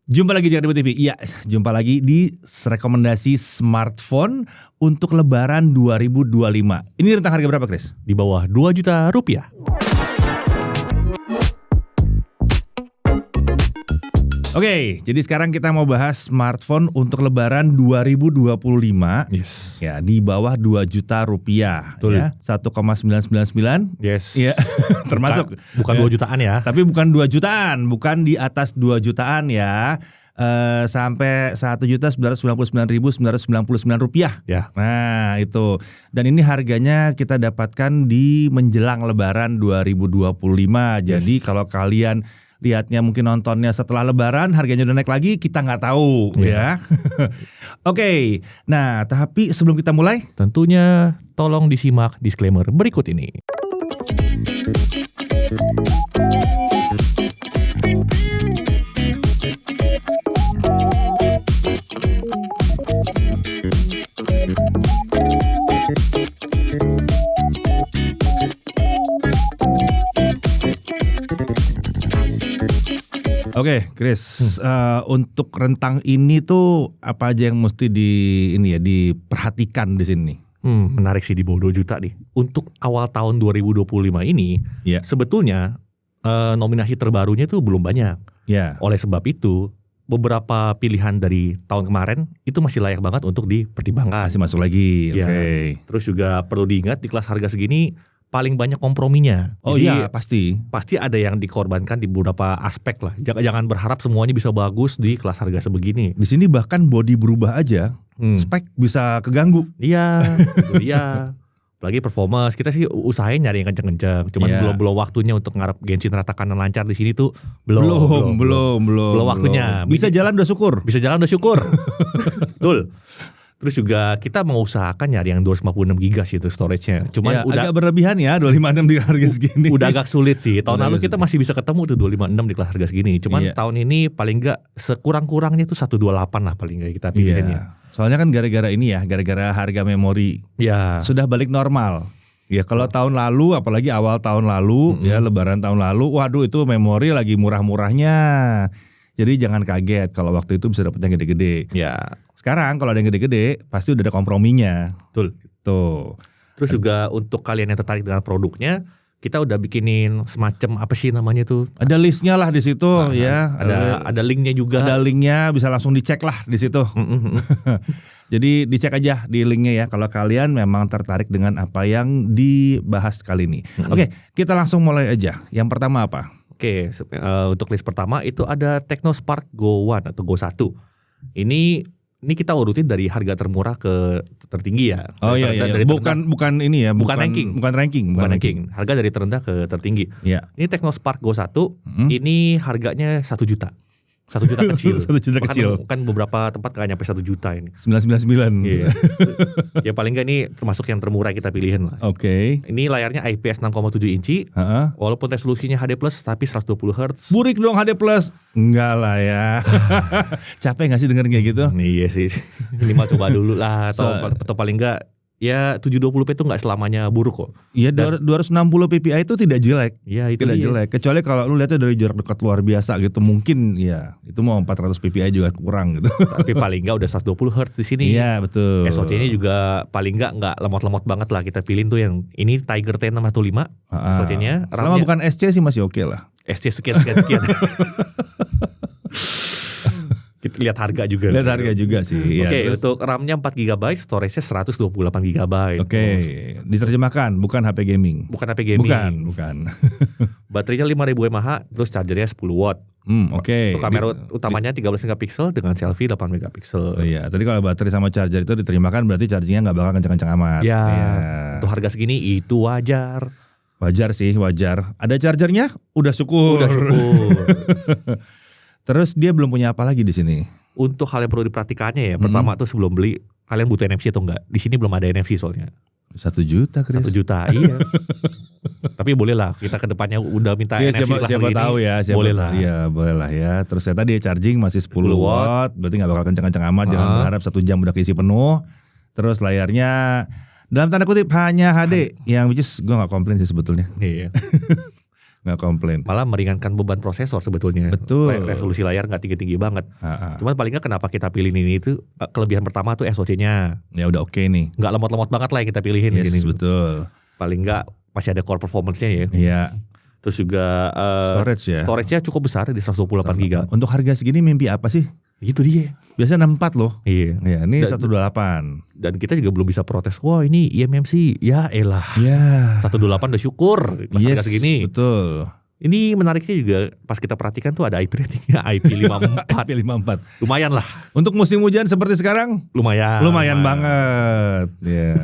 Jumpa lagi di Kredibo TV. Iya, jumpa lagi di rekomendasi smartphone untuk Lebaran 2025. Ini rentang harga berapa, Chris? Di bawah 2 juta rupiah. Oke, jadi sekarang kita mau bahas smartphone untuk Lebaran 2025. Yes. Ya, di bawah 2 juta rupiah. Betul. Ya, 1,999. Yes. Ya, termasuk. Bukan 2 jutaan ya. Tapi bukan 2 jutaan, bukan di atas 2 jutaan ya. Sampai 1.999.999 rupiah. Ya. Nah itu. Dan ini harganya kita dapatkan di menjelang Lebaran 2025. Jadi kalau kalian lihatnya mungkin nontonnya setelah Lebaran, harganya udah naik lagi, kita nggak tahu ya. Oke, nah tapi sebelum kita mulai, tentunya tolong disimak disclaimer berikut ini. Oke, Chris, untuk rentang ini tuh apa aja yang mesti diperhatikan di sini? Menarik sih, di bawah 2 juta nih. Untuk awal tahun 2025 ini, Ya. sebetulnya nominasi terbarunya tuh belum banyak. Ya. Oleh sebab itu, beberapa pilihan dari tahun kemarin itu masih layak banget untuk dipertimbangkan. Masih masuk lagi. Ya. Oke. Terus juga perlu diingat di kelas harga segini paling banyak komprominya. Oh Jadi, iya, pasti. pasti ada yang dikorbankan di beberapa aspek lah. Jangan berharap semuanya bisa bagus di kelas harga sebegini. Di sini bahkan body berubah aja, spek bisa keganggu. Iya, itu dia. Apalagi performance, kita sih usahain nyari yang kenceng-kenceng. Cuman Iya. belum waktunya untuk ngarep Genshin rata kanan lancar di sini tuh belum waktunya. Bisa jalan udah syukur. Bisa jalan udah syukur. Betul. Terus juga kita mengusahakan nyari yang 256 GB sih itu storage-nya. Cuman Ya, udah agak berlebihan ya 256 di harga segini. udah agak sulit sih. Tahun Udah lalu agak kita masih bisa ketemu tuh 256 di kelas harga segini. Cuman Iya. tahun ini paling enggak sekurang-kurangnya tuh 128 lah paling enggak kita pilihannya. Iya. Soalnya kan gara-gara ini ya, gara-gara harga memori Ya. sudah balik normal. Ya kalau tahun lalu, apalagi awal tahun lalu, ya Lebaran tahun lalu, waduh itu memori lagi murah-murahnya. Jadi jangan kaget kalau waktu itu bisa dapet yang gede-gede. Ya. Sekarang kalau ada yang gede-gede, pasti udah ada komprominya. Betul. Tuh. Terus juga untuk kalian yang tertarik dengan produknya, kita udah bikinin semacam apa sih namanya tuh? Ada listnya lah di situ ya. Ada linknya juga. Ada linknya, bisa langsung dicek lah di situ. Jadi dicek aja di linknya ya kalau kalian memang tertarik dengan apa yang dibahas kali ini. Oke, kita langsung mulai aja. Yang pertama apa? Oke, untuk list pertama itu ada Technospark Go 1 atau Go 1. Ini kita urutin dari harga termurah ke tertinggi ya. Oh iya. Bukan ini ya, Bukan ranking. Bukan ranking. Harga dari terendah ke tertinggi. Iya. Ini Technospark Go 1, ini harganya 1 juta. 1 juta kecil. 1 juta kecil. Kan beberapa tempat gak nyampe 1 juta ini. 999. Iya. Ya paling gak ini termasuk yang termurah kita pilihin lah. Oke. Ini layarnya IPS 6,7 inci. Walaupun resolusinya HD+, tapi 120 Hz. Burik dong HD+. Enggak lah ya. Capek gak sih dengerin kayak gitu? Iya sih. Minimal coba dulu lah. Atau paling enggak, ya 720p itu gak selamanya buruk kok. Iya, 260 ppi itu tidak jelek. Iya, itu tidak dia. jelek. Kecuali kalau lu lihatnya dari jarak dekat luar biasa gitu, mungkin ya itu mau 400 ppi juga kurang gitu. Tapi paling enggak udah 120 Hz di sini. Iya, betul. SoC-nya juga paling enggak lemot-lemot banget lah. Kita pilih tuh yang ini Tiger T615 SoC-nya. Selama bukan SC sih masih oke lah. SC sekian. Kita lihat harga juga. Lihat harga juga sih. Oke, untuk RAM-nya 4GB, storage-nya 128GB. Oke, diterjemahkan bukan HP gaming. Bukan HP gaming. Bukan. Baterainya 5000 mAh, terus chargernya 10 watt. Oke. Untuk kamera utamanya 13 megapiksel dengan selfie 8 megapiksel. Oh iya, tadi kalau baterai sama charger itu diterjemahkan berarti chargingnya nggak bakal kencang-kencang amat. Ya, untuk harga segini itu wajar. Wajar sih, wajar. Ada chargernya? Udah syukur. Terus dia belum punya apa lagi di sini? Untuk hal yang perlu diperhatikannya ya, pertama tuh sebelum beli, kalian butuh NFC atau enggak? Di sini belum ada NFC soalnya. 1 juta, Chris. 1 juta, iya. Tapi boleh lah, kita ke depannya udah minta NFC siapa tahu ya, boleh lah. Iya, boleh lah ya. Terus saya tadi charging masih 10 watt, berarti nggak bakal kencang-kencang amat. Jangan berharap 1 jam udah keisi penuh. Terus layarnya dalam tanda kutip hanya HD, yang which is gue nggak komplain sih sebetulnya. Iya. Nggak komplain. Malah meringankan beban prosesor sebetulnya. Betul. Resolusi layar nggak tinggi-tinggi banget. Ah, ah. Cuman paling nggak kenapa kita pilih ini itu kelebihan pertama tuh SoC-nya. Ya udah oke nih. Nggak lemot-lemot banget lah yang kita pilihin di Yes, sini. betul. Paling nggak masih ada core performance-nya ya. Iya. Terus juga Storage ya. storage-nya cukup besar di 128 GB. Untuk harga segini mimpi apa sih? Itu dia. Biasanya 64 loh. Iya. Ya, ini Dan- 128. Dan kita juga belum bisa protes. Wah ini eMMC. Ya elah. Ya. 128 udah syukur. Pas harga segini. Betul. Ini menariknya juga pas kita perhatikan tuh ada IP ratingnya IP54. IP54. Lumayan lah. Untuk musim hujan seperti sekarang, lumayan banget. Ya.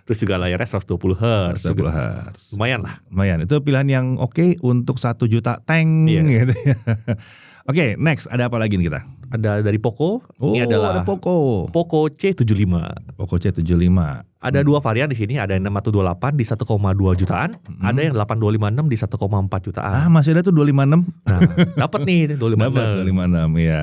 Terus juga layarnya 120 Hz. 120 Hz. Lumayan lah. Lumayan. Itu pilihan yang oke untuk 1 juta tank Iya. gitu ya. Oke, next ada apa lagi nih kita? Ada dari Poco. Oh, Ini adalah ada Poco. Poco C75. Poco C75. Ada dua varian di sini. Ada yang 6128 di 1,2 jutaan. Ada yang 8256 di 1,4 jutaan. Ah, masih ada tuh 256. Nah, dapat nih 256. Dapat 256 ya.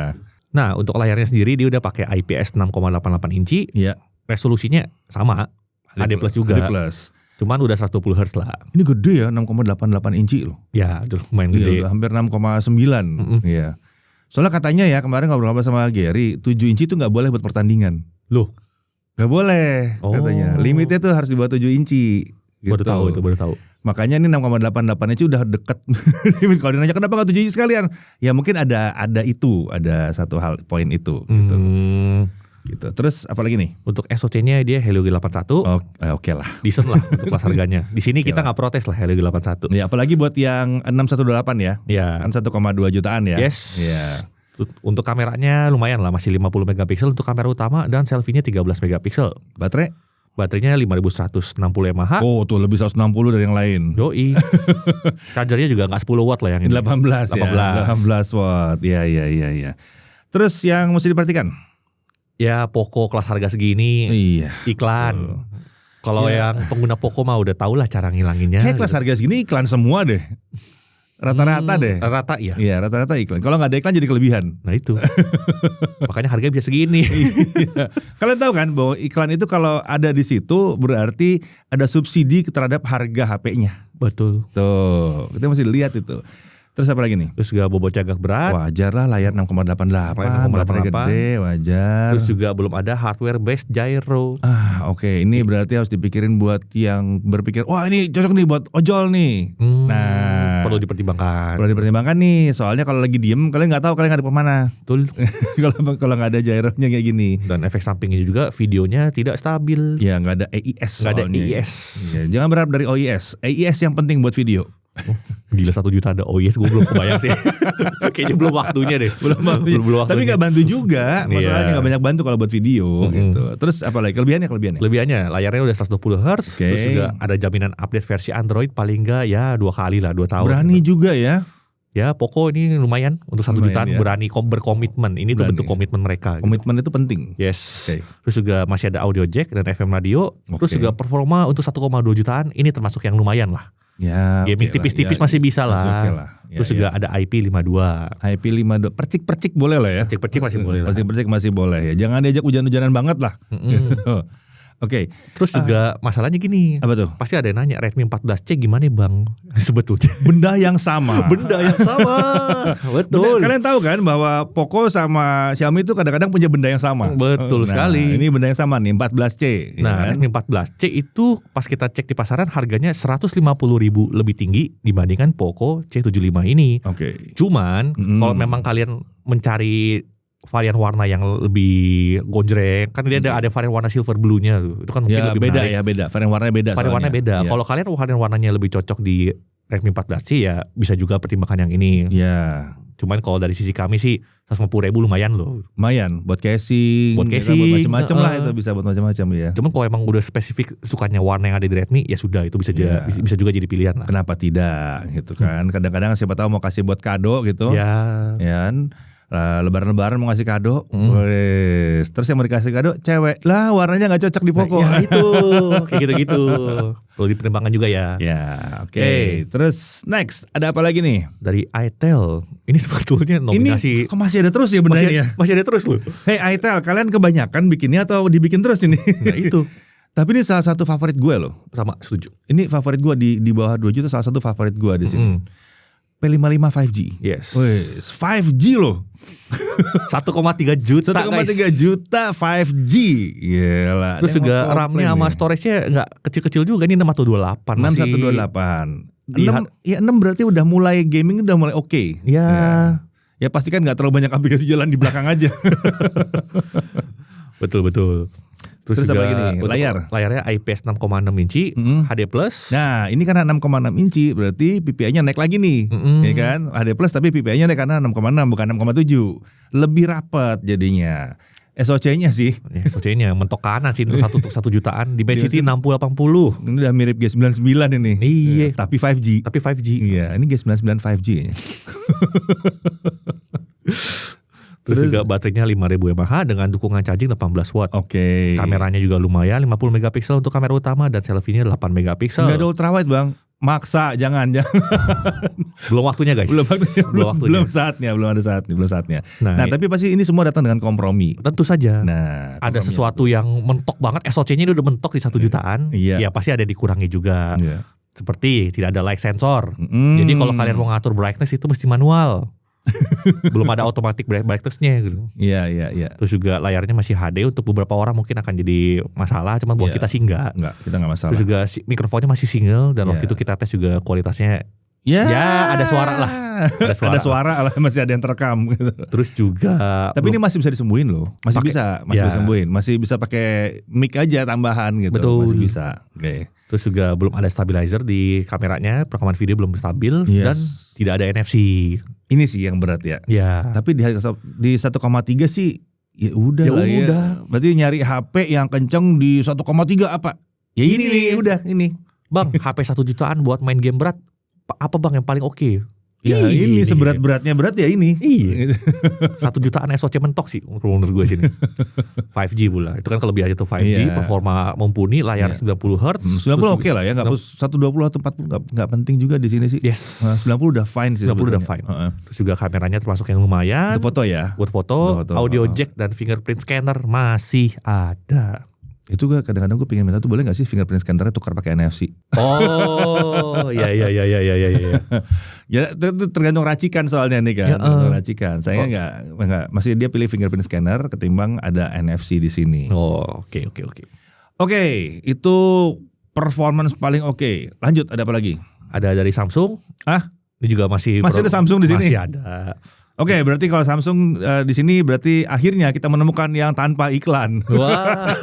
Nah, untuk layarnya sendiri dia udah pakai IPS 6,88 inci. Iya. Resolusinya sama. HD plus juga. HD plus. Cuman udah 120 Hz lah. Ini gede ya, 6,88 inci loh. Ya, udah lumayan Iya, gede. udah hampir 6,9. Iya. Soalnya katanya ya kemarin ngobrol sama Gary, 7 inci itu nggak boleh buat pertandingan. Loh, Nggak boleh katanya. Limitnya tuh harus di bawah 7 inci. Gitu. baru tahu itu, baru tahu. Makanya ini 6,88 inci udah deket. Kalau ditanya kenapa nggak 7 inci sekalian? Ya mungkin ada satu hal poin itu. Gitu. Gitu. Terus apa lagi nih? Untuk SoC-nya dia Helio G81. Oke lah. Decent lah untuk kelas harganya. Di sini kita nggak protes lah Helio G81. Ya apalagi buat yang 6128 ya. Ya. Kan 1,2 jutaan ya. Yes. Ya. Untuk kameranya lumayan lah, masih 50 megapiksel untuk kamera utama dan selfie-nya 13 megapiksel. Baterai? Baterainya 5160 mAh. Oh tuh lebih 160 dari yang lain. Yoi. Chargernya juga nggak 10 watt lah yang ini. 18 ya. 18 watt. Iya. Terus yang mesti diperhatikan? Ya Poco kelas harga segini Iya. iklan. Kalau Ya. yang pengguna Poco mah udah tau lah cara ngilanginnya. Kayak kelas harga segini iklan semua deh. Rata-rata deh. Rata ya. Iya, rata-rata iklan. Kalau nggak ada iklan jadi kelebihan. Nah itu. Makanya harganya bisa segini. Iya. Kalian tahu kan bahwa iklan itu kalau ada di situ berarti ada subsidi terhadap harga HP-nya. Betul. Tuh, kita mesti lihat itu. Terus apa lagi nih? Terus juga bobot cagak berat. Wajar lah layar 6,88. Baterai gede, wajar. Terus juga belum ada hardware based gyro. Oke, ini berarti harus dipikirin buat yang berpikir, wah ini cocok nih buat ojol nih. Nah, Perlu dipertimbangkan. perlu dipertimbangkan nih. Soalnya kalau lagi diem, kalian nggak tahu kalian ngadep kemana. Betul. kalau nggak ada gyronya kayak gini. Dan efek sampingnya juga videonya tidak stabil. Ya nggak ada AIS. Nggak ada soalnya. AIS. Ya, jangan berharap dari OIS. AIS yang penting buat video. Gila 1 juta ada OIS, gue belum kebayang sih. Kayaknya belum waktunya deh. Belum waktunya. Tapi nggak bantu juga. Masalahnya Iya. nggak banyak bantu kalau buat video. Gitu. Terus apa lagi? Kelebihannya? Lebihannya layarnya udah 120 Hz. Oke. Terus juga ada jaminan update versi Android paling enggak ya 2 kali lah, 2 tahun. Berani juga ya. Ya Poco ini lumayan untuk 1 Lumayan jutaan ya. berani berkomitmen. Ini tuh Berani. bentuk komitmen mereka. Gitu. Komitmen itu penting. Yes. Oke. Terus juga masih ada audio jack dan FM radio. Terus Oke. juga performa untuk 1,2 jutaan ini termasuk yang lumayan lah. Ya, Gaming oke lah. tipis-tipis Ya, masih bisa masih lah. oke lah. Ya, Terus juga ada IP52. IP52 percik-percik boleh lah ya. Percik-percik masih boleh lah. Percik-percik masih boleh ya. Jangan diajak hujan-hujanan banget lah. Oke. Terus juga masalahnya gini. Apa tuh? Pasti ada yang nanya Redmi 14C gimana bang? Sebetulnya Benda yang sama. benda yang sama. Betul. Kalian tahu kan bahwa Poco sama Xiaomi itu kadang-kadang punya benda yang sama. Betul sekali. Ini benda yang sama nih 14C. Nah, ya kan? Redmi 14C itu pas kita cek di pasaran harganya 150.000 lebih tinggi dibandingkan Poco C75 ini. Oke. Cuman kalau memang kalian mencari varian warna yang lebih gonjreng, kan dia ada varian warna silver blue-nya tuh. Itu kan mungkin Ya lebih beda menarik. ya, beda. Varian warnanya beda. Varian warnanya beda. Ya. Kalau kalian varian warnanya lebih cocok di Redmi 14C ya bisa juga pertimbangkan yang ini. Ya, Cuman kalau dari sisi kami sih 150.000 lumayan loh. lumayan buat casing, Buat ya kan, casing, buat macam-macam lah heeh. itu bisa buat macam-macam ya. Cuman kalau emang udah spesifik sukanya warna yang ada di Redmi ya sudah itu bisa Ya. bisa juga jadi pilihan lah. Kenapa tidak gitu kan? Kadang-kadang siapa tahu mau kasih buat kado gitu. Ya. Ya kan? Lebaran-lebaran mau ngasih kado, wes. Terus yang mau dikasih kado cewek lah, warnanya nggak cocok di Poco. Ya itu kayak gitu-gitu. Perlu dipertimbangkan juga ya. Ya, oke. Oke. Terus next ada apa lagi nih? Dari itel ini sebetulnya nominasi Ini kok masih ada terus ya benda ini ya? masih ada terus loh. Hey itel, kalian kebanyakan bikinnya atau dibikin terus ini? Nah itu Tapi ini salah satu favorit gue loh. Sama, setuju. Ini favorit gue di bawah 2 juta, salah satu favorit gue di sini. P55 5G. Yes. Wes, 5G loh. 1,3 juta 1,3 juta 5G. Gila. Terus juga RAM-nya sama storage-nya nggak kecil-kecil juga. Ini 6128. 6128. 6 berarti udah mulai gaming, udah mulai oke. Ya. Ya pasti kan nggak terlalu banyak aplikasi jalan di belakang aja. Betul. Terus juga apa lagi nih? Layarnya IPS 6,6 inci, HD+. Nah, ini karena 6,6 inci berarti PPI-nya naik lagi nih. Ya kan? HD+ tapi PPI-nya naik karena 6,6 bukan 6,7. Lebih rapat jadinya. SoC-nya sih. SoC-nya mentok kanan sih untuk 1 jutaan. Dimensity 6080. Ini udah mirip G99 ini. Iya. Tapi 5G. Iya, ini G99 5G. Terus juga baterainya 5000 mAh dengan dukungan charging 18 watt. Oke. Kameranya juga lumayan, 50 megapiksel untuk kamera utama dan selfie-nya 8 megapiksel. Enggak ada ultrawide, Bang. Maksa, jangan. Belum waktunya, guys. Belum ada saatnya. Nah, tapi pasti ini semua datang dengan kompromi. Tentu saja. Nah, ada sesuatu yang mentok banget, SoC-nya ini udah mentok di 1 jutaan. Iya. Ya pasti ada dikurangi juga. Iya. Seperti tidak ada light sensor. Jadi kalau kalian mau ngatur brightness itu mesti manual. Belum ada automatic brightness-nya gitu. Iya. Terus juga layarnya masih HD, untuk beberapa orang mungkin akan jadi masalah, cuman buat kita sih enggak. Kita enggak masalah. Terus juga mikrofonnya masih single dan waktu itu kita tes juga kualitasnya ya ada suara lah. Ada suara lah, masih ada yang terekam gitu. Terus juga tapi ini masih bisa disembuhin loh. Masih bisa disembuhin. Masih bisa pakai mic aja tambahan gitu. Betul. Masih bisa. Oke. Terus juga belum ada stabilizer di kameranya, perekaman video belum stabil dan tidak ada NFC. Ini sih yang berat ya. Ya. Tapi di 1,3 sih ya udah lah ya. Berarti nyari HP yang kenceng di 1,3 apa? Ya ini nih, udah ini. Bang, HP 1 jutaan buat main game berat apa bang yang paling oke? Ya ini seberat-beratnya berat ya ini. Iya. 1 jutaan SoC mentok sih menurut gue sini. 5G pula. Itu kan kelebihannya tuh 5G, performa mumpuni, layar 90 Hz. 90 oke lah ya, enggak 120 atau 40 enggak penting juga di sini sih. Yes. 90 udah fine sih. 90 udah fine. Terus juga kameranya termasuk yang lumayan. Untuk foto ya. Buat foto, audio jack dan fingerprint scanner masih ada. Itu gue kadang-kadang gue pengen minta tuh boleh gak sih fingerprint scannernya tukar pakai NFC? Oh, iya. Ya itu tergantung racikan soalnya nih kan. Tergantung racikan. Saya enggak masih dia pilih fingerprint scanner ketimbang ada NFC di sini. Oh, oke. Oke, itu performance paling oke. Lanjut, ada apa lagi? Ada dari Samsung. Ini juga masih ada Samsung di sini. Masih ada. Oke, berarti kalau Samsung di sini berarti akhirnya kita menemukan yang tanpa iklan. Wah.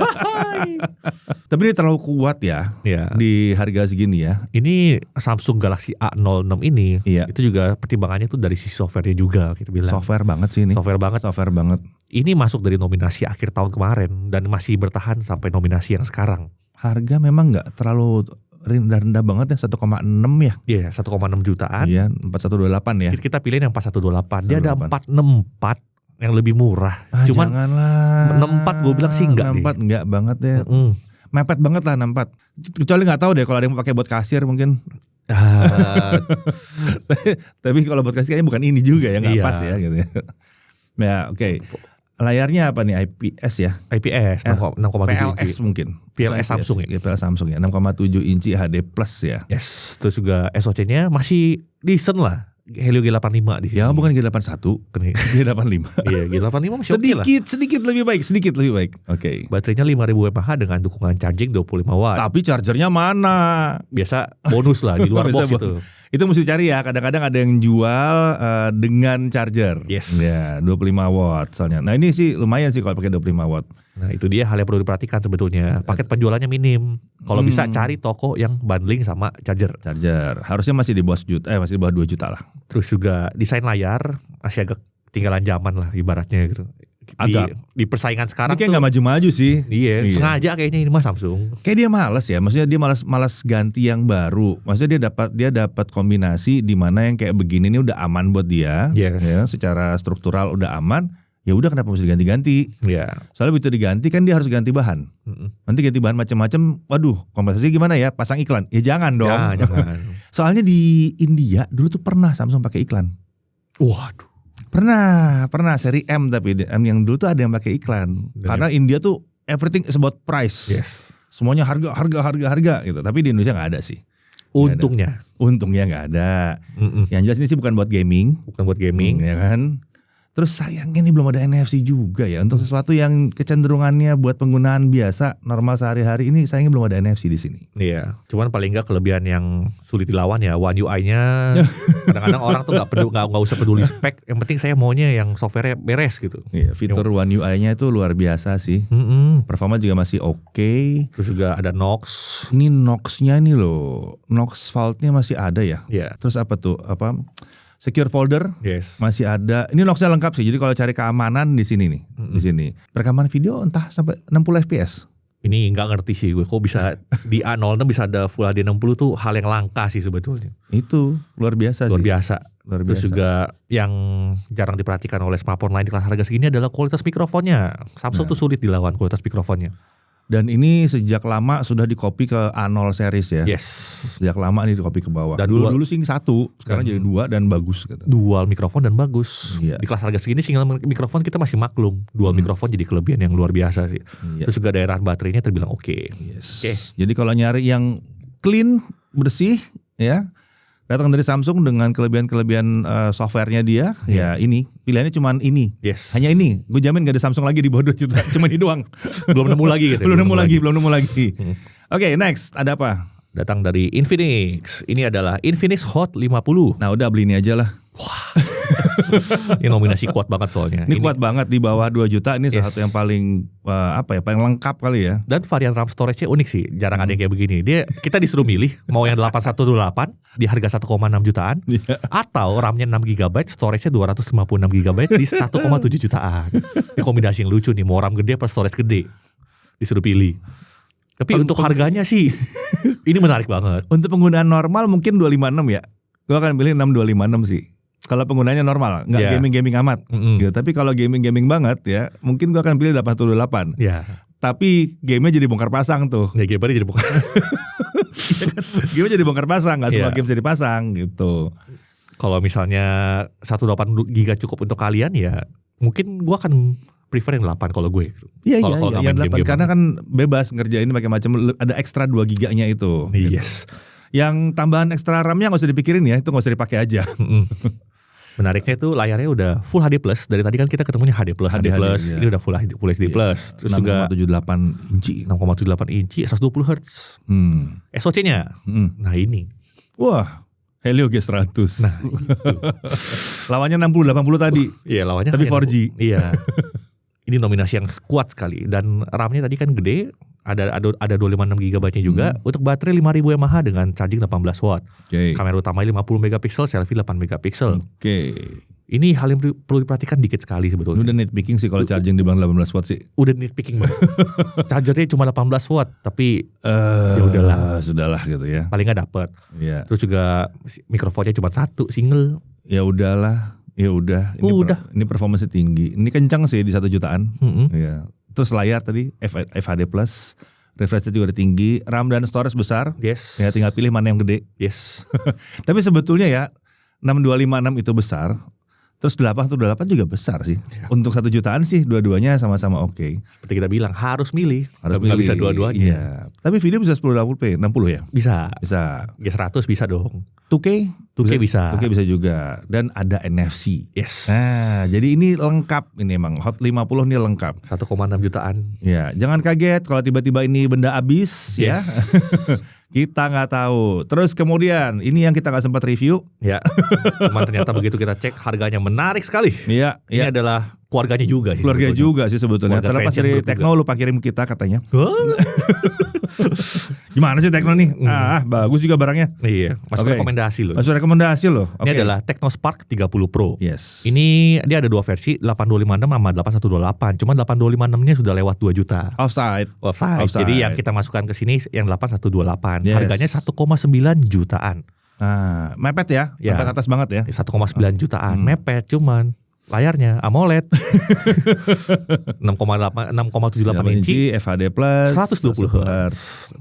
Tapi ini terlalu kuat ya di harga segini ya. Ini Samsung Galaxy A06 ini itu juga pertimbangannya tuh dari sisi softwarenya juga kita bilang. Software banget sih ini. Software banget. Ini masuk dari nominasi akhir tahun kemarin dan masih bertahan sampai nominasi yang sekarang. Harga memang nggak terlalu rendah banget ya, 1,6 ya. Iya, 1,6 jutaan. Iya, 4128 ya. Kita pilih yang 4128. Dia ada 464 yang lebih murah. Cuman janganlah. 64 gue bilang sih enggak 64 enggak banget ya. Mepet banget lah 64. Kecuali nggak tahu deh kalau ada yang pakai buat kasir mungkin. Tapi kalau buat kasir kayaknya bukan ini juga ya, nggak pas ya gitu ya. Ya, oke. Layarnya apa nih, IPS ya? IPS 6,7 PLS inci. mungkin. PLS Samsung ya. PLS Samsung ya, 6,7 inci HD Plus ya. Yes, terus juga SoC-nya masih decent lah. Helio G85 di sini. Ya bukan G81, G85. Iya, G85 masih oke lah. Sedikit lebih baik. Oke. Baterainya 5000 mAh dengan dukungan charging 25 watt. Tapi chargernya mana? Biasa bonus lah di luar box itu. Itu mesti cari ya, kadang-kadang ada yang jual dengan charger. Yes. Ya, 25 watt soalnya. Nah ini sih lumayan sih kalau pakai 25 watt. Nah itu dia hal yang perlu diperhatikan sebetulnya. Paket penjualannya minim. Kalau bisa cari toko yang bundling sama charger. Harusnya masih di bawah masih di bawah 2 juta lah. Terus juga desain layar masih agak tinggalan zaman lah ibaratnya gitu. Di persaingan sekarang ini kayak nggak maju-maju sih. Iya. Sengaja kayaknya ini mah Samsung. Kayak dia malas ya, maksudnya dia malas ganti yang baru. Maksudnya dia dapat kombinasi di mana yang kayak begini ini udah aman buat dia. Yes. Ya, secara struktural udah aman. Ya udah kenapa mesti diganti-ganti? Iya. Soalnya begitu diganti kan dia harus ganti bahan. Nanti ganti bahan macam-macam. Waduh, kompensasi gimana ya? Pasang iklan? Ya jangan dong. Ya, jangan. Soalnya di India dulu tuh pernah Samsung pakai iklan. Waduh. Pernah seri M, tapi M yang dulu tuh ada yang pakai iklan. Karena India tuh everything is about price. Yes. Semuanya harga gitu. Tapi di Indonesia nggak ada sih. Untungnya nggak ada. Yang jelas ini sih bukan buat gaming. Ya kan. Terus sayangnya nih belum ada NFC juga ya. Untuk sesuatu yang kecenderungannya buat penggunaan biasa normal sehari-hari ini sayangnya belum ada NFC di sini. Iya, cuman paling nggak kelebihan yang sulit dilawan ya One UI-nya. Kadang-kadang orang tuh nggak usah peduli spek. Yang penting saya maunya yang software-nya beres gitu. Iya, fitur One UI-nya itu luar biasa sih. Performa juga masih oke. Terus juga ada Knox. Ini Knox-nya nih loh. Knox Vault-nya masih ada ya. Iya. Terus apa tuh? Secure folder masih ada. Ini Knox-nya lengkap sih. Jadi kalau cari keamanan di sini nih, di sini. Rekaman video entah sampai 60 fps. Ini nggak ngerti sih gue kok bisa di A06 bisa ada Full HD 60 tuh hal yang langka sih sebetulnya. Itu luar biasa sih. Luar biasa. Terus juga yang jarang diperhatikan oleh smartphone lain di kelas harga segini adalah kualitas mikrofonnya. Samsung tuh sulit dilawan kualitas mikrofonnya. Dan ini sejak lama sudah di-copy ke A0 series ya. Yes. Sejak lama ini di-copy ke bawah. Dan dulu sih satu, sekarang jadi 2 dan bagus gitu. Dual mikrofon dan bagus. Iya. Di kelas harga segini single mikrofon kita masih maklum. Dual mikrofon jadi kelebihan yang luar biasa sih. Iya. Terus juga daerah baterainya terbilang oke. Yes. Jadi kalau nyari yang clean, bersih ya, datang dari Samsung dengan kelebihan-kelebihan softwarenya dia, ya ini pilihannya cuma ini. Yes. Hanya ini. Gue jamin gak ada Samsung lagi di bawah 2 juta. Cuma ini doang. Belum nemu lagi gitu. Belum nemu lagi. Oke, next ada apa? Datang dari Infinix. Ini adalah Infinix Hot 50. Nah udah beli ini aja lah. Ini nominasi kuat banget soalnya. Ini kuat banget di bawah 2 juta. Ini salah satu yang paling paling lengkap kali ya. Dan varian RAM storage-nya unik sih. Jarang ada yang kayak begini. Kita disuruh milih mau yang 8128 di harga 1,6 jutaan atau RAM-nya 6 GB, storage-nya 256 GB di 1,7 jutaan. Ini kombinasi yang lucu nih. Mau RAM gede apa storage gede. Disuruh pilih. Tapi untuk harganya sih ini menarik banget. Untuk penggunaan normal mungkin 256 ya. Gue akan pilih 6256 sih. Kalau penggunanya normal, nggak gaming-gaming amat. Gitu. Tapi kalau gaming-gaming banget ya, mungkin gue akan pilih 828. Tapi gamenya jadi bongkar pasang tuh. Ya gamenya jadi bongkar. Gamenya jadi bongkar pasang, nggak semua game bisa dipasang gitu. Kalau misalnya 18 GB cukup untuk kalian ya, mungkin gue akan prefer yang 8 kalau gue. Iya, yang 8 karena kan bebas ngerjain pakai macam, ada ekstra 2 giganya itu. Yes. Gitu. Yang tambahan ekstra RAM-nya nggak usah dipikirin ya, itu nggak usah dipakai aja. Menariknya itu layarnya udah Full HD+. Dari tadi kan kita ketemunya HD+. Ini udah Full HD+. Terus 6,78 inci. 6,78 inci, 120 Hz. SoC-nya. Nah ini. Wah, Helio G100. Nah, lawannya 60-80 tadi. Iya, lawannya tapi 4G. Iya. Ini nominasi yang kuat sekali. Dan RAM-nya tadi kan gede. Ada 256 GB-nya juga. Untuk baterai 5000 mAh dengan charging 18 watt. Kamera utama 50 megapiksel, selfie 8 megapiksel. Ini hal yang perlu diperhatikan dikit sekali sebetulnya. Udah nitpicking sih kalau charging di bawah 18 watt sih. Udah nitpicking banget. Chargernya cuma 18 watt, tapi ya udahlah, sudahlah gitu ya. Paling nggak dapet. Terus juga mikrofonnya cuma satu, single. Ya udahlah. Ya udah. Ini performanya tinggi. Ini kencang sih di 1 jutaan. Ya. Terus layar tadi FHD+, refresh-nya juga udah tinggi, RAM dan storage besar. Yes. Ya tinggal pilih mana yang gede. Yes. Tapi sebetulnya ya 6256 itu besar. Terus 828 juga besar sih. Untuk 1 jutaan sih dua-duanya sama-sama oke. Seperti kita bilang harus milih. Nggak bisa dua-duanya. Iya. Tapi video bisa 1080p, 60 ya? Bisa. G100 bisa dong. 2K? 2K bisa. 2K bisa juga. Dan ada NFC. Yes. Nah, jadi ini lengkap. Ini emang Hot 50 ini lengkap. 1,6 jutaan. Ya, jangan kaget kalau tiba-tiba ini benda habis ya. Kita nggak tahu. Terus kemudian ini yang kita nggak sempat review. Ya. Cuman ternyata begitu kita cek harganya menarik sekali. Iya. Ini adalah keluarganya juga sih. Keluarga juga sih sebetulnya. Terlepas dari Tekno lupa kirim kita katanya. Gimana sih Tekno nih? Bagus juga barangnya. Iya. Masuk rekomendasi loh. Ini adalah Tekno Spark 30 Pro. Yes. Ini dia ada 2 versi, 8256 sama 8128. Cuman 8256-nya sudah lewat 2 juta. Offside. Jadi yang kita masukkan ke sini yang 8128. Yes. Harganya 1,9 jutaan. Nah, mepet ya. Mepet atas banget ya. 1,9 jutaan. Mepet cuman layarnya AMOLED 6,78 inci FHD+, 120 Hz.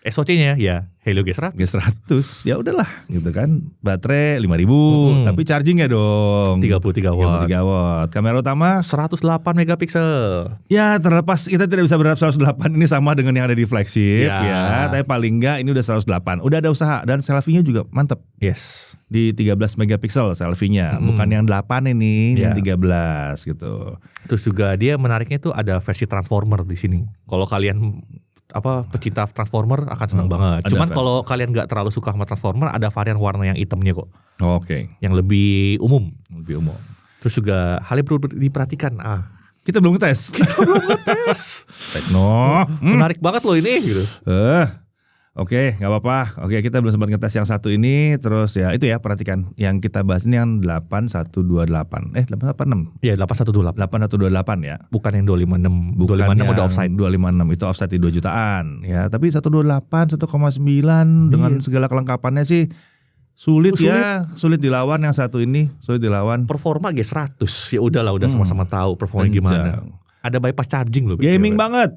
SoC-nya ya Helio G100. G100 ya udahlah gitu kan. Baterai 5000 tapi chargingnya dong 33 watt. 33 watt. Kamera utama 108 megapiksel. ya terlepas kita tidak bisa berharap 108 ini sama dengan yang ada di flagship ya, tapi paling enggak ini udah 108. Udah ada usaha dan selfie-nya juga mantep. Yes. Di 13 megapiksel selfie-nya, bukan yang 8 ini, yang 13 gitu. Terus juga dia menariknya tuh ada versi Transformer di sini. Kalau kalian pecinta Transformer akan senang banget. Cuman kalau kalian nggak terlalu suka sama Transformer, ada varian warna yang hitamnya kok. Oke. Yang lebih umum. Lebih umum. Terus juga hal yang perlu diperhatikan. Kita belum ngetes. Tekno. Menarik banget loh ini gitu. Oke, nggak apa-apa. Oke, kita belum sempat ngetes yang satu ini. Terus ya itu ya, perhatikan. Yang kita bahas ini yang 8128. 886. Iya, 8128. 8128 ya. Bukan yang 256. Bukan 256 yang udah offside. 256 itu offside di 2 jutaan. Ya, tapi 128, 1,9 dengan segala kelengkapannya sih sulit ya. Sulit dilawan yang satu ini. Sulit dilawan. Performa G100. Ya udahlah, udah sama-sama tahu performa gimana. Ada bypass charging loh. Gaming banget.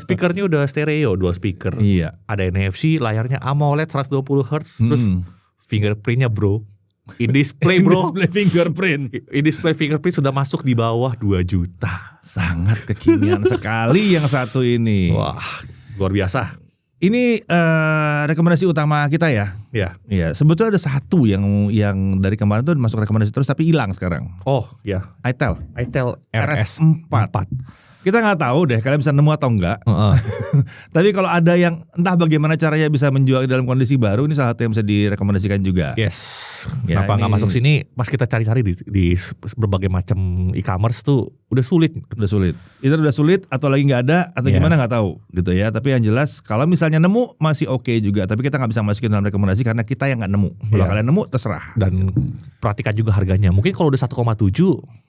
Speakernya udah stereo, dual speaker. Iya. Ada NFC, layarnya AMOLED 120 Hz. Terus fingerprintnya bro. In-display bro. In-display fingerprint sudah masuk di bawah 2 juta. Sangat kekinian sekali yang satu ini. Wah, luar biasa. Ini rekomendasi utama kita ya. Iya. Sebetulnya ada satu yang dari kemarin tuh masuk rekomendasi terus tapi hilang sekarang. Oh ya, itel RS4. Kita nggak tahu deh kalian bisa nemu atau enggak. Tapi kalau ada yang entah bagaimana caranya bisa menjual dalam kondisi baru, ini salah satu yang bisa direkomendasikan juga. Yes. Kenapa nggak masuk sini? Pas kita cari-cari di berbagai macam e-commerce tuh udah sulit. Itu udah sulit atau lagi nggak ada atau gimana nggak tahu gitu ya. Tapi yang jelas kalau misalnya nemu masih oke juga. Tapi kita nggak bisa masukin dalam rekomendasi karena kita yang nggak nemu. Kalau kalian nemu terserah. Dan perhatikan juga harganya. Mungkin kalau udah 1,7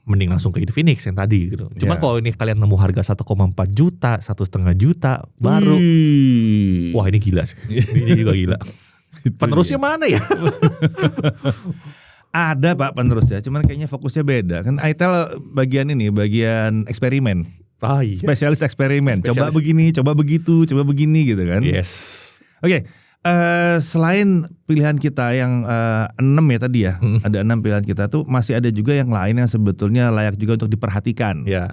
mending langsung ke Infinix yang tadi gitu. Cuma kalau ini kalian nemu harga 1,4 juta, 1,5 juta baru. Wah ini gila sih. Ini juga gila. Penerusnya mana ya? Ada Pak penerusnya, cuman kayaknya fokusnya beda. Kan itel bagian eksperimen. Iya. Spesialis eksperimen. Coba begini, coba begitu, coba begini gitu kan. Yes. Oke. Selain pilihan kita yang 6 ya tadi ya, ada 6 pilihan kita tuh masih ada juga yang lain yang sebetulnya layak juga untuk diperhatikan. Ya.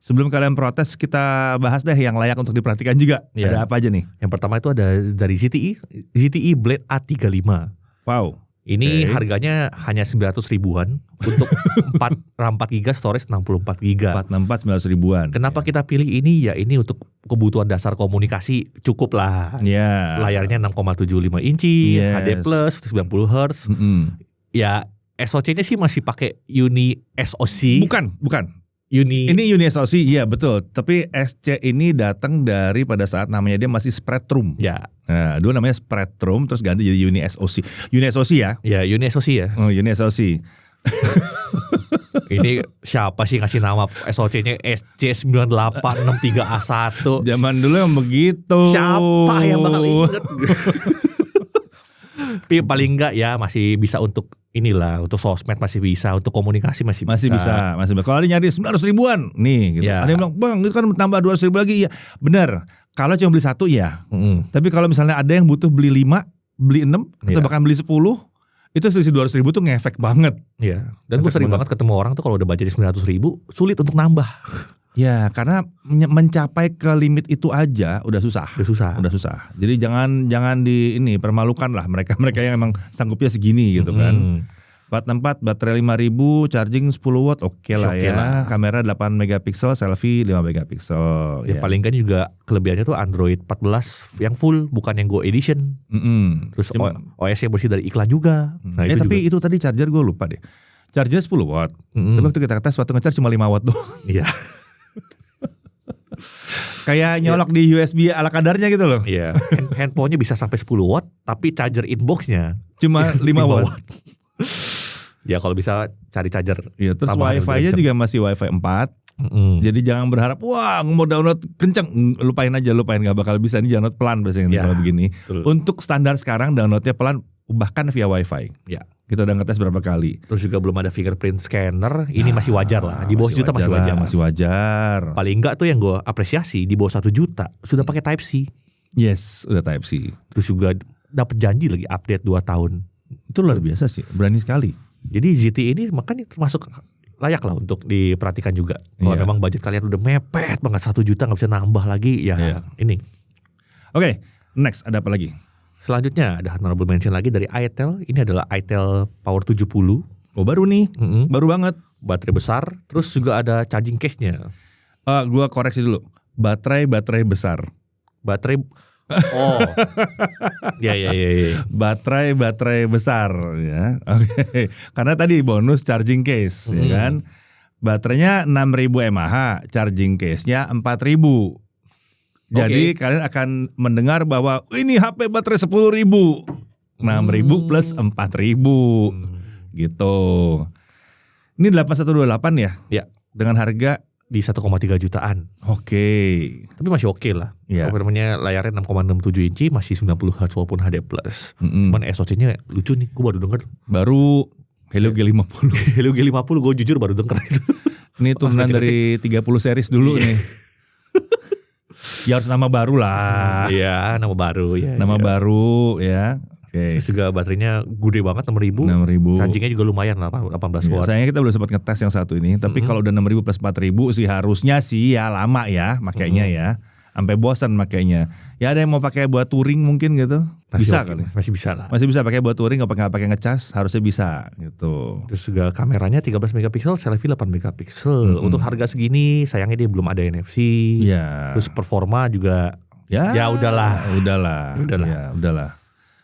Sebelum kalian protes kita bahas deh yang layak untuk diperhatikan juga. Ada apa aja nih? Yang pertama itu ada dari ZTE Blade A35. Wow. Ini harganya hanya 900 ribuan untuk 4 RAM 4 GB, storage 64 GB. 464 900 ribuan. Kenapa kita pilih ini? Ya ini untuk kebutuhan dasar komunikasi cukup lah. Layarnya 6,75 inci, HD+, 90 Hz. Ya SoC-nya sih masih pakai Uni SoC. Bukan. Ini Uni SoC, iya betul. Tapi SC ini datang dari pada saat namanya dia masih Spreadtrum. Nah, dulu namanya Spreadtrum, terus ganti jadi Uni SoC. Uni SoC ya? Ya, Uni SoC ya. Oh, Uni SoC. Ini siapa sih ngasih nama SoC-nya SC9863A1? Zaman dulu yang begitu. Siapa yang bakal inget? Tapi paling enggak ya masih bisa untuk untuk sosmed masih bisa, untuk komunikasi masih bisa. Kalau ada nyari 900 ribuan nih gitu. Ada yang bilang, "Bang, itu kan tambah 200 ribu lagi." Ya, benar. Kalau cuma beli 1 ya. Tapi kalau misalnya ada yang butuh beli 5, beli 6 atau bahkan beli 10, itu selisih 200 ribu tuh ngefek banget. Dan gue sering banget ketemu orang tuh kalau udah budget 900 ribu sulit untuk nambah. Ya, karena mencapai ke limit itu aja udah susah. Jadi jangan permalukan lah mereka yang emang sanggupnya segini gitu kan. 464 baterai 5000, charging 10 watt oke lah ya. Kamera 8 megapiksel, selfie 5 megapiksel. Ya paling kan juga kelebihannya tuh Android 14 yang full, bukan yang Go Edition. Terus OS-nya bersih dari iklan juga. Tapi itu tadi charger gue lupa deh. Charger 10 watt. Tapi waktu kita tes waktu nge-charge cuma 5 watt doang. Iya. Kayak nyolok di USB ala kadarnya gitu loh. Iya. Handphonenya bisa sampai 10 watt, tapi charger inboxnya cuma 5 watt. Ya kalau bisa cari charger. Iya, terus wifi-nya juga masih wifi 4. Jadi jangan berharap wah mau download kenceng, lupain nggak bakal bisa. Ini download pelan biasanya kalau begini. Betul. Untuk standar sekarang downloadnya pelan bahkan via wifi. Kita udah ngetes berapa kali. Terus juga belum ada fingerprint scanner. Ini masih wajar lah. Di bawah 1 juta masih wajar. Masih wajar. Paling enggak tuh yang gue apresiasi di bawah 1 juta sudah pakai Type C. Yes, udah Type C. Terus juga dapat janji lagi update 2 tahun. Itu luar biasa sih, berani sekali. Jadi ZT ini makanya termasuk layak lah untuk diperhatikan juga. Kalau Iya. memang budget kalian udah mepet banget 1 juta nggak bisa nambah lagi ya Iya. ini. Oke, next ada apa lagi? Selanjutnya ada honorable mention lagi dari itel. Ini adalah itel Power 70. Oh baru nih, baru banget. Baterai besar. Terus juga ada charging case-nya. Gua koreksi dulu. Baterai besar. Baterai oh. Ya. Baterai besar ya. Oke. Karena tadi bonus charging case ya kan. Baterainya 6.000 mAh, charging case-nya 4.000. Jadi kalian akan mendengar bahwa ini HP baterai 10.000. 6.000 plus 4.000. Gitu. Ini 8128 ya? Ya. Dengan harga Di 1,3 jutaan. oke. Tapi masih oke lah. Iya. Apa namanya, layarnya 6,67 inci masih 90 Hz walaupun HD+. Cuman SoC-nya lucu nih, gue baru denger. Baru Helio G50. Helio G50 gue jujur baru denger itu. Ini turunan dari 30 series dulu nih. Ya harus nama baru lah. Iya, nama baru ya. Nama baru ya. Oke. Terus juga baterainya gede banget 6.000. 6.000. Chargingnya juga lumayan lah 18 Ya, watt. sayangnya kita belum sempat ngetes yang satu ini. Tapi kalau udah 6.000 plus 4.000 sih harusnya sih ya lama ya makainya ya. Sampai bosan makainya. Ya ada yang mau pakai buat touring mungkin gitu. Bisa kali. Masih bisa lah. Masih bisa pakai buat touring, nggak pakai ngecas, harusnya bisa gitu. Terus juga kameranya 13 megapiksel, selfie 8 megapiksel. Untuk harga segini sayangnya dia belum ada NFC. Iya. Terus performa juga Ya udahlah. Udahlah. Ya, udahlah.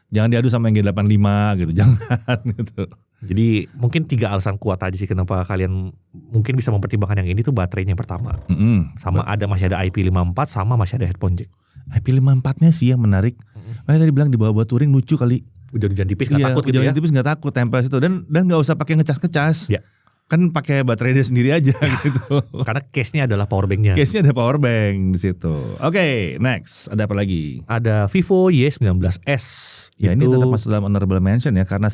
Jangan diadu sama yang G85 gitu, jangan gitu. Jadi mungkin 3 alasan kuat aja sih kenapa kalian mungkin bisa mempertimbangkan yang ini tuh baterainya yang pertama. Sama masih ada IP54 sama masih ada headphone jack. IP54-nya sih yang menarik. Makanya tadi bilang dibawa buat touring lucu kali. Hujan-hujan tipis gak takut gitu ya. Hujan tipis gak takut tempel situ dan nggak usah pakai ngecas-ngecas. Ya. Kan pakai baterai dia sendiri aja gitu. Karena case-nya adalah power bank-nya. Case-nya ada power bank di situ. Oke, next ada apa lagi? Ada Vivo Y19s. Ya ini tetap masuk dalam honorable mention ya karena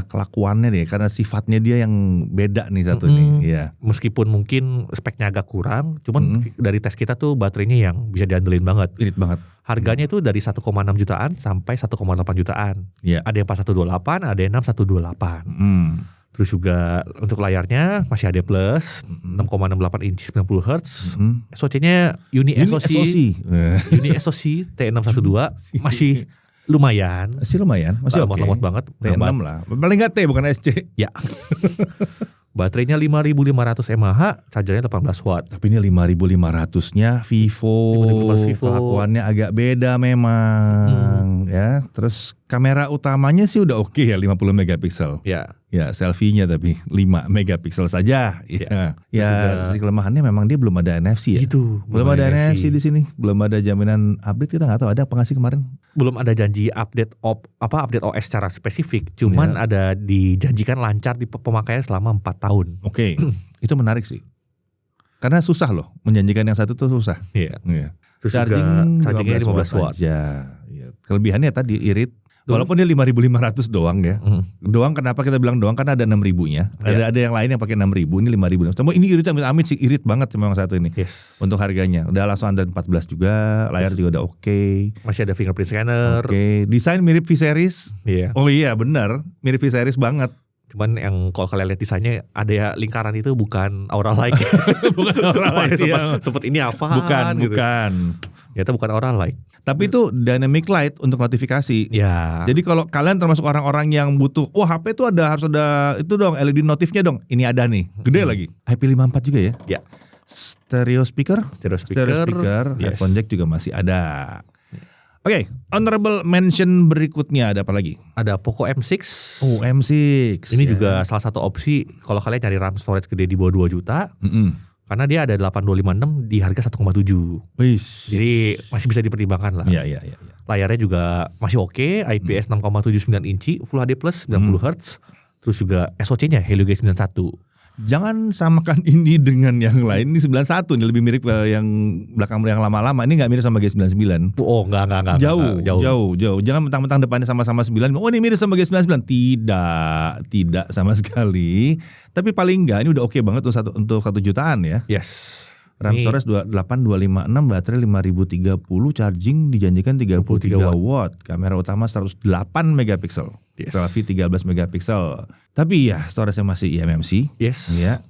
kelakuannya deh, karena sifatnya dia yang beda nih satu nih. Iya. Meskipun mungkin speknya agak kurang, cuman dari tes kita tuh baterainya yang bisa diandelin banget. Irit banget. Harganya itu dari 1,6 jutaan sampai 1,8 jutaan. Iya. Ada yang 4128, ada yang 6128. Terus juga untuk layarnya masih HD+, 6,68 inci 90 Hz. SoC-nya Uni SoC T612 masih lumayan. Masih lumayan, masih oke. Lemot banget. T6 lah. Paling enggak T bukan SC. Ya. Baterainya 5.500 mAh, chargernya 18 watt. Tapi ini 5.500-nya Vivo. 5.500 Vivo. Kelakuannya agak beda memang. Ya, terus kamera utamanya sih udah oke ya 50 megapiksel. Ya. Ya, selfie-nya tapi 5 megapiksel saja. Ya. Ya, sisi kelemahannya memang dia belum ada NFC ya. Gitu. Belum ada NFC di sini, belum ada jaminan update, kita nggak tahu ada apa nggak sih kemarin. Belum ada janji update OS secara spesifik, cuman ada dijanjikan lancar di pemakaian selama 4 tahun. Oke. Itu menarik sih. Karena susah loh, menjanjikan yang satu tuh susah. Iya. Terus Chargingnya 15 watt. Ya. Kelebihannya tadi irit. Walaupun dia 5.500 doang ya. Doang kenapa kita bilang doang? Karena ada 6.000-nya. Ada yang lain yang pakai 6.000, ini 5.000. Tapi ini irit amit sih, irit banget memang satu ini. Yes. Untuk harganya. Udah langsung Android 14 juga, layar juga udah oke. Masih ada fingerprint scanner. Oke, desain mirip V-series. Iya. Oh iya, benar. Mirip V-series banget. Cuman yang kalau kalian lihat desainnya ada ya lingkaran itu bukan Aura Like. Bukan Aura Like. Sempet ini apa? Bukan. Ternyata bukan Aura Like. Tapi itu dynamic light untuk notifikasi. Ya. Jadi kalau kalian termasuk orang-orang yang butuh, HP tuh harus ada itu dong, LED notifnya dong. Ini ada nih, gede lagi. IP54 juga ya? Ya. Stereo speaker, Yes. headphone jack juga masih ada. Oke, honorable mention berikutnya ada apa lagi? Ada Poco M6. Oh, M6. Ini juga salah satu opsi kalau kalian nyari RAM storage gede di bawah 2 juta. Karena dia ada 8256 di harga 1,7. Jadi masih bisa dipertimbangkan lah. Iya. Layarnya juga masih oke, IPS 6,79 inci, Full HD+, 90 Hz. Terus juga SoC-nya Helio G91. Jangan samakan ini dengan yang lain. Ini 91 nih, lebih mirip ke yang belakang yang lama-lama. Ini nggak mirip sama G99. Oh, enggak. Jauh. Jangan mentang-mentang depannya sama-sama 9. Oh, ini mirip sama G99. Tidak sama sekali. Tapi paling enggak ini udah oke banget untuk 1 jutaan ya. Yes. RAM storage 8256, baterai 5030, charging dijanjikan 33 watt. Kamera utama 108 megapiksel. Selfie 13 megapiksel. Tapi ya storage-nya masih eMMC. Yes. Ya,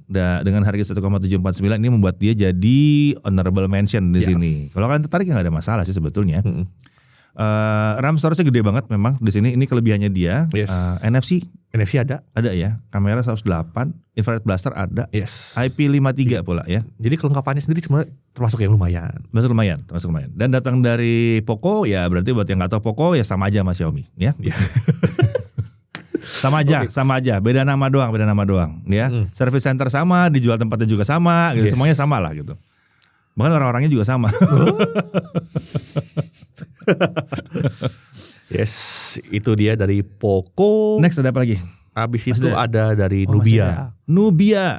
dengan harga 1,749 ini membuat dia jadi honorable mention di sini. Kalau kalian tertarik ya nggak ada masalah sih sebetulnya. RAM storage-nya gede banget memang di sini. Ini kelebihannya dia. Yes. NFC ada. Ada ya. Kamera 108, infrared blaster ada. Yes. IP53 pula ya. Jadi kelengkapannya sendiri sebenarnya termasuk yang lumayan. Termasuk lumayan. Dan datang dari Poco ya, berarti buat yang nggak tahu Poco ya sama aja sama Xiaomi ya. Sama aja, beda nama doang ya. Service center sama, dijual tempatnya juga sama gitu. Semuanya sama lah gitu. Bahkan orang-orangnya juga sama. Yes, itu dia dari Poco. Next ada apa lagi? Habis itu ada dari Nubia.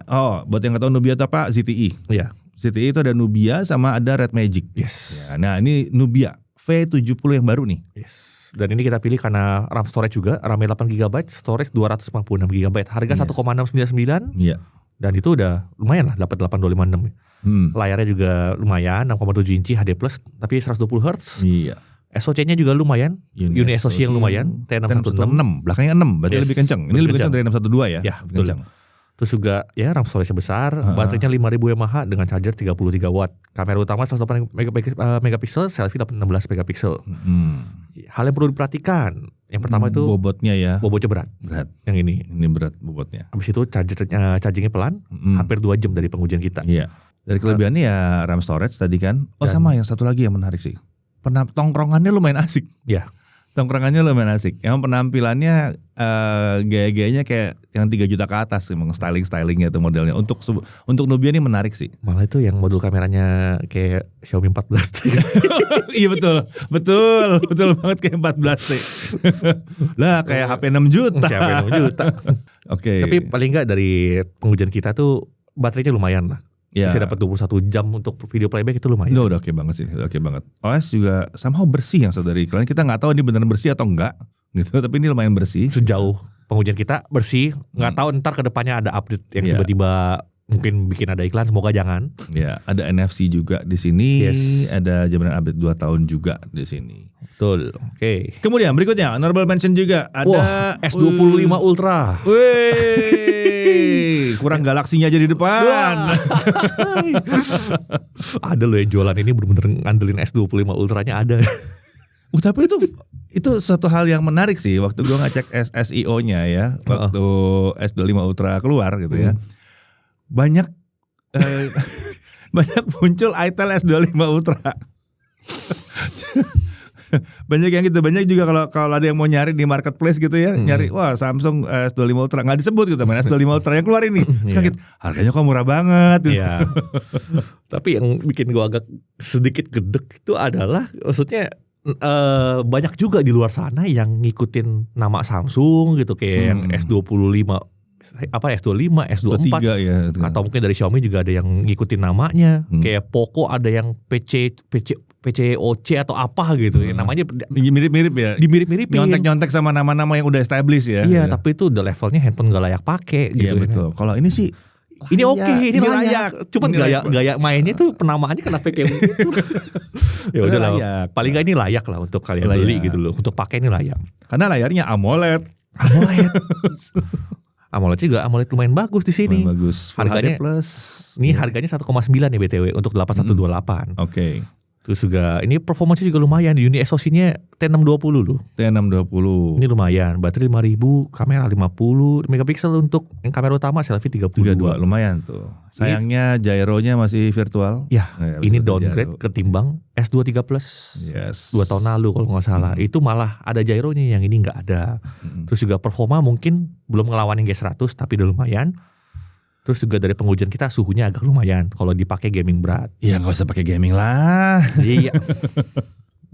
Oh, buat yang nggak tahu Nubia itu apa? ZTE. Iya. ZTE itu ada Nubia sama ada Red Magic. Yes. Ya, nah ini Nubia V70 yang baru nih. Yes. Dan ini kita pilih karena RAM storage juga, RAM-nya 8GB, storage 256GB. Harga 1,699. Iya. Dan itu udah lumayan lah, dapat 8256. Layarnya juga lumayan, 6,7 inci HD+, tapi 120Hz. Iya. SoC-nya juga lumayan, Uni SoC yang lumayan, T616. Belakangnya 6, berarti lebih kenceng. Ini lebih kenceng dari 612 ya? Ya, betul. Terus juga ya RAM storage besar, baterainya 5000 mAh dengan charger 33 watt. Kamera utama 108 megapiksel, selfie 16 megapiksel. Hal yang perlu diperhatikan, yang pertama itu bobotnya ya. Bobotnya berat. Yang ini berat bobotnya. Habis itu chargingnya pelan, hampir 2 jam dari pengujian kita. Iya. Dari kelebihannya ya RAM storage tadi kan. Oh sama yang satu lagi yang menarik sih. Tongkrongannya lumayan asik. Ya. Tongkrongannya lumayan asik. Yang penampilannya gaya-gayanya kayak yang 3 juta ke atas emang stylingnya itu modelnya. Untuk Nubia ini menarik sih. Malah itu yang modul kameranya kayak Xiaomi 14T. Iya betul banget kayak 14T. Lah kayak HP 6 juta. Oke. Tapi paling enggak dari pengujian kita tuh baterainya lumayan lah. Ya. Bisa dapat 21 jam untuk video playback itu lumayan. Udah oke banget sih, oke banget. OS juga somehow bersih yang dari iklan. Kita nggak tahu ini beneran bersih atau enggak gitu, tapi ini lumayan bersih. Sejauh pengujian kita bersih, nggak tahu ntar kedepannya ada update yang tiba-tiba mungkin bikin ada iklan, semoga jangan. Ya, ada NFC juga di sini, ada jaminan update 2 tahun juga di sini. Betul. Oke. Kemudian berikutnya honorable mention juga ada S25 Ultra. Kurang galaksinya aja di depan. Ada loh yang jualan ini bener-bener ngandelin S25 Ultranya ada. Tapi itu suatu hal yang menarik sih. Waktu gue ngecek SEO-nya ya, waktu S25 Ultra keluar gitu ya, banyak muncul itel S25 Ultra. Banyak yang gitu, banyak juga kalau ada yang mau nyari di marketplace gitu ya, nyari wah Samsung S25 Ultra nggak disebut gitu, mana S25 Ultra yang keluar ini. Sakit, harganya kok murah banget. Gitu. Iya. Tapi yang bikin gua agak sedikit gedek itu adalah, maksudnya banyak juga di luar sana yang ngikutin nama Samsung gitu, kayak yang S25 S25, S24 ya, atau mungkin dari Xiaomi juga ada yang ngikutin namanya. Kayak Poco ada yang PCOC atau apa gitu. Namanya mirip-mirip ya. Dimirip-miripin. Nyontek-nyontek sama nama-nama yang udah established ya. Iya, tapi itu udah levelnya handphone gak layak pakai gitu. Iya betul. Kalau ini sih ini ini layak. Cuman gaya mainnya tuh penamaannya kenapa kayak begitu. Ya udah lah. Paling gak ini layak lah untuk kalian beli gitu loh. Untuk pakai ini layak. Karena layarnya AMOLED. AMOLED juga, AMOLED lumayan bagus di sini. Lumayan bagus. Harganya plus. Ini harganya 1,9 ya BTW untuk 8128. Oke. Terus juga ini performanya juga lumayan. Uni SoC-nya T620 loh. T620. Ini lumayan. Baterai 5000, kamera 50 megapiksel untuk yang kamera utama, selfie 32. Lumayan tuh. Sayangnya gyronya masih virtual. Ya, ini downgrade ketimbang S23 Plus. Yes. 2 tahun lalu kalau nggak salah. Itu malah ada gyronya, yang ini nggak ada. Terus juga performa mungkin belum ngelawan yang G100 tapi udah lumayan. Terus juga dari pengujian kita suhunya agak lumayan kalau dipakai gaming berat. Iya, nggak usah pakai gaming lah. Iya.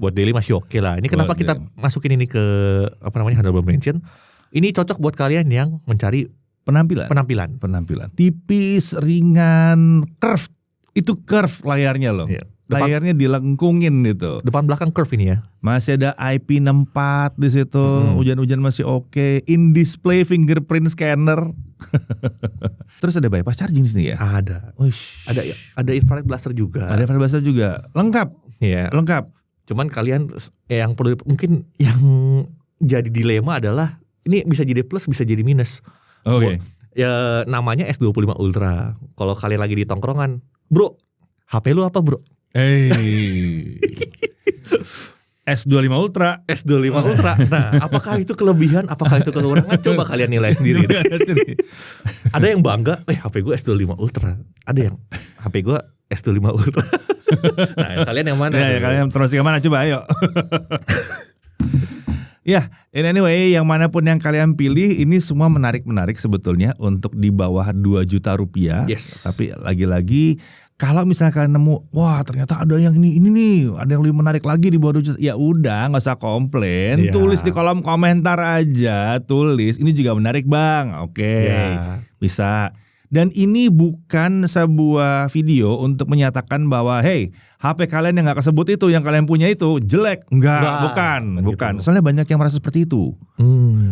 Buat daily masih oke lah. Ini kenapa kita masukin ini ke honorable mention? Ini cocok buat kalian yang mencari penampilan. Tipis, ringan, curve. Itu curve layarnya loh. Iya. Layarnya dilengkungin gitu. Depan belakang curve ini ya. Masih ada IP64 di situ. Hujan-hujan masih oke. In display fingerprint scanner. Terus ada bypass charging di sini ya? Ada. Wish. Ada infrared blaster juga. Ada infrared blaster juga. Lengkap. Iya. Lengkap. Cuman kalian yang perlu mungkin yang jadi dilema adalah ini bisa jadi plus bisa jadi minus. Oke. Ya namanya S25 Ultra. Kalau kalian lagi di tongkrongan, bro, HP lu apa bro? S25 Ultra. S25 Ultra. Nah, apakah itu kelebihan? Apakah itu kekurangan? Coba kalian nilai sendiri. Ada yang bangga, HP gue S25 Ultra. Ada yang HP gue S25 Ultra. Nah, kalian yang mana? Ya, kalian terus yang mana? Coba ayo. Ya, anyway, yang manapun yang kalian pilih, ini semua menarik sebetulnya untuk di bawah 2 juta rupiah. Yes. Tapi lagi-lagi kalau misalnya kalian nemu, wah ternyata ada yang ini nih, ada yang lebih menarik lagi di bawah 2 juta. Ya udah, nggak usah komplain, tulis di kolom komentar aja, tulis. Ini juga menarik bang, oke, bisa. Dan ini bukan sebuah video untuk menyatakan bahwa hey, HP kalian yang nggak kesebut itu, yang kalian punya itu jelek. Enggak, bukan. Soalnya banyak yang merasa seperti itu.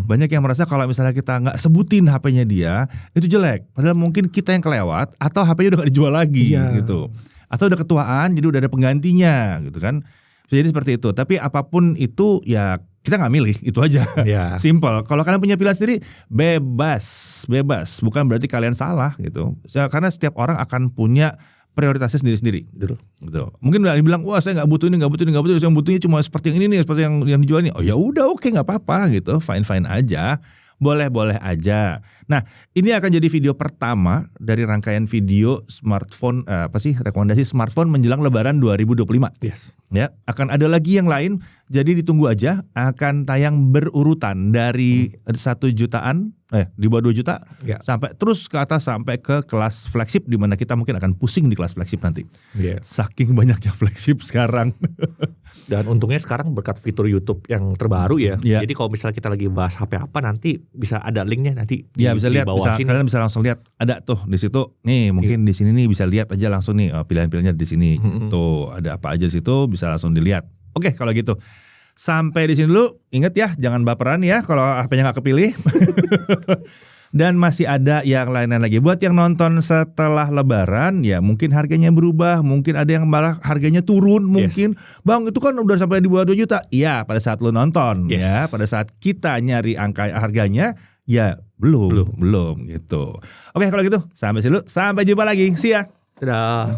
Banyak yang merasa kalau misalnya kita nggak sebutin HP-nya dia, itu jelek. Padahal mungkin kita yang kelewat atau HP-nya udah nggak dijual lagi gitu. Atau udah ketuaan, jadi udah ada penggantinya gitu kan. Jadi seperti itu. Tapi apapun itu ya kita nggak milih, itu aja. Simple. Kalau kalian punya pilihan sendiri, bebas. Bukan berarti kalian salah gitu. Karena setiap orang akan punya prioritasnya sendiri-sendiri. Gitu. Mungkin udah dibilang, wah saya nggak butuh ini, yang butuhnya cuma seperti yang ini nih, seperti yang dijual ini. Oh ya udah, oke, nggak apa-apa gitu, fine aja. Boleh aja. Nah, ini akan jadi video pertama dari rangkaian video smartphone, rekomendasi smartphone menjelang Lebaran 2025. Yes. Ya, akan ada lagi yang lain. Jadi ditunggu aja, akan tayang berurutan dari 1 jutaan, di bawah 2 juta, sampai terus ke atas sampai ke kelas flagship, di mana kita mungkin akan pusing di kelas flagship nanti. Saking banyaknya flagship sekarang. Dan untungnya sekarang berkat fitur YouTube yang terbaru ya. Jadi kalau misalnya kita lagi bahas HP apa, nanti bisa ada linknya nanti. Bisa lihat, kalian bisa langsung lihat, ada tuh di situ. Nih mungkin di sini nih bisa lihat aja langsung nih pilihan-pilihannya di sini. Tuh ada apa aja di situ bisa langsung dilihat. Oke, kalau gitu sampai di sini dulu. Ingat ya, jangan baperan ya kalau HP-nya nggak kepilih. Dan masih ada yang lain-lain lagi. Buat yang nonton setelah Lebaran, ya mungkin harganya berubah, mungkin ada yang malah harganya turun, mungkin. Bang, itu kan udah sampai di bawah 2 juta. Iya, pada saat lu nonton, ya. Pada saat kita nyari angka harganya, ya belum gitu. Oke, kalau gitu sampai sini dulu. Sampai jumpa lagi. See ya. Dadah.